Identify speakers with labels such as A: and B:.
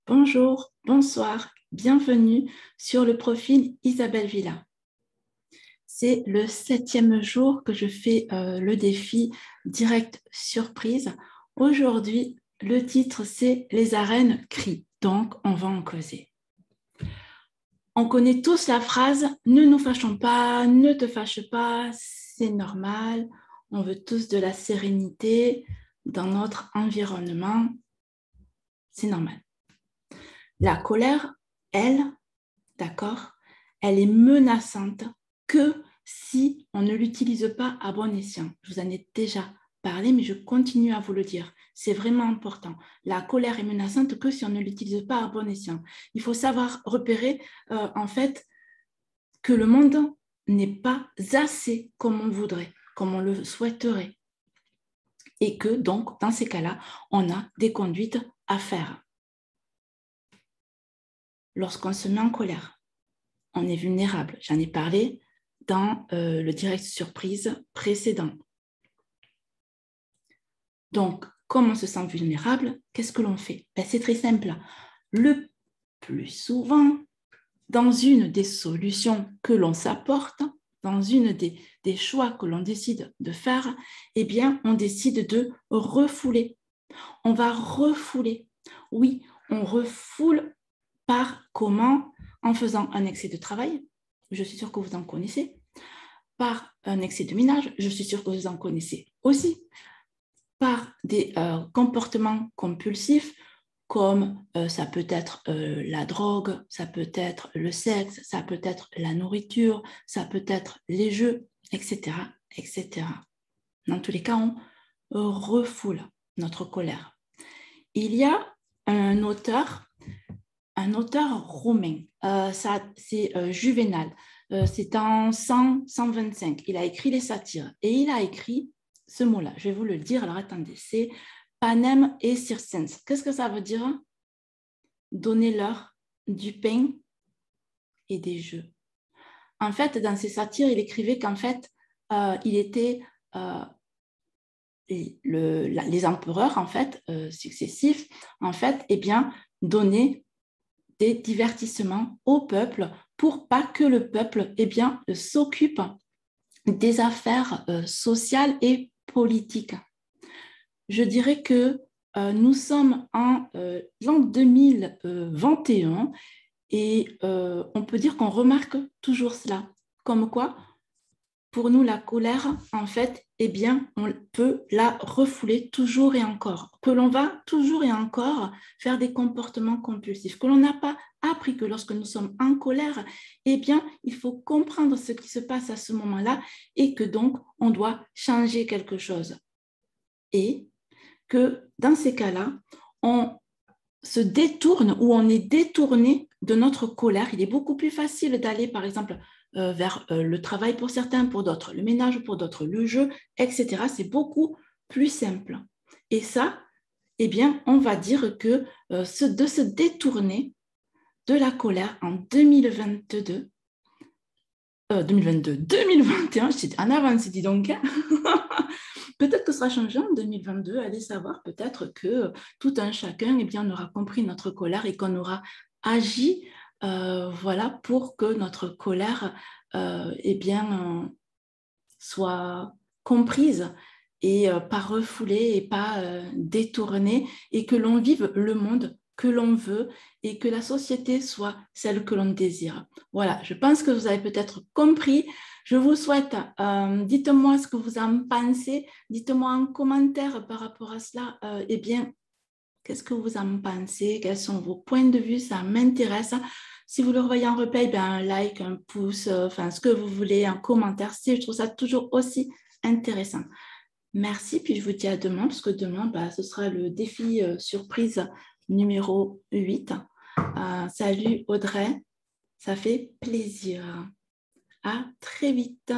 A: Bonjour, bonsoir, bienvenue sur le profil Isabelle Villa. C'est le 7e jour que je fais le défi direct surprise. Aujourd'hui, le titre c'est Les arènes crient, donc on va en causer. On connaît tous la phrase « Ne nous fâchons pas, ne te fâche pas, c'est normal ». On veut tous de la sérénité dans notre environnement. C'est normal. La colère, elle, d'accord, elle est menaçante que si on ne l'utilise pas à bon escient. Je vous en ai déjà parlé, mais je continue à vous le dire. C'est vraiment important. La colère est menaçante que si on ne l'utilise pas à bon escient. Il faut savoir repérer, en fait, que le monde n'est pas assez comme on voudrait, comme on le souhaiterait. Et que donc, dans ces cas-là, on a des conduites à faire. Lorsqu'on se met en colère, on est vulnérable. J'en ai parlé dans le direct surprise précédent. Donc, comme on se sent vulnérable, qu'est-ce que l'on fait? C'est très simple. Le plus souvent, dans une des solutions que l'on s'apporte, dans une des choix que l'on décide de faire, eh bien, on décide de refouler. On va refouler. Oui, on refoule par comment? En faisant un excès de travail, je suis sûre que vous en connaissez, par un excès de ménage, je suis sûre que vous en connaissez aussi, par des comportements compulsifs, comme ça peut être la drogue, ça peut être le sexe, ça peut être la nourriture, ça peut être les jeux, etc., etc. Dans tous les cas, on refoule notre colère. Il y a un auteur romain, c'est Juvénal, c'est en 125, il a écrit les satires et il a écrit ce mot-là, je vais vous le dire, alors attendez, c'est panem et circens. Qu'est-ce que ça veut dire? Donnez-leur du pain et des jeux. En fait, dans ses satires, il écrivait qu'en fait, il était les empereurs en fait successifs, en fait, eh bien, donnaient des divertissements au peuple pour pas que le peuple eh bien, s'occupe des affaires sociales et politiques. Je dirais que nous sommes en l'an 2021 et on peut dire qu'on remarque toujours cela. Comme quoi, pour nous, la colère, en fait, eh bien, on peut la refouler toujours et encore, que l'on va toujours et encore faire des comportements compulsifs, que l'on n'a pas appris que lorsque nous sommes en colère, eh bien, il faut comprendre ce qui se passe à ce moment-là et que donc, on doit changer quelque chose. Et que dans ces cas-là, on se détourne ou on est détourné de notre colère. Il est beaucoup plus facile d'aller, par exemple, vers le travail pour certains, pour d'autres, le ménage pour d'autres, le jeu, etc. C'est beaucoup plus simple. Et ça, eh bien, on va dire que de se détourner de la colère en 2022, 2021, en avance, dis donc. Peut-être que ce sera changé en 2022, allez savoir, peut-être que tout un chacun eh bien, on aura compris notre colère et qu'on aura agi voilà, pour que notre colère eh bien, soit comprise et pas refoulée et pas détournée et que l'on vive le monde que l'on veut et que la société soit celle que l'on désire. Voilà, je pense que vous avez peut-être compris. Je vous souhaite, dites-moi ce que vous en pensez, dites-moi en commentaire par rapport à cela, eh bien, qu'est-ce que vous en pensez, quels sont vos points de vue, ça m'intéresse. Si vous le revoyez en replay, ben, un like, un pouce, enfin ce que vous voulez, un commentaire, je trouve ça toujours aussi intéressant. Merci, puis je vous dis à demain, parce que demain, bah, ce sera le défi surprise numéro 8. Salut Audrey, ça fait plaisir. À très vite.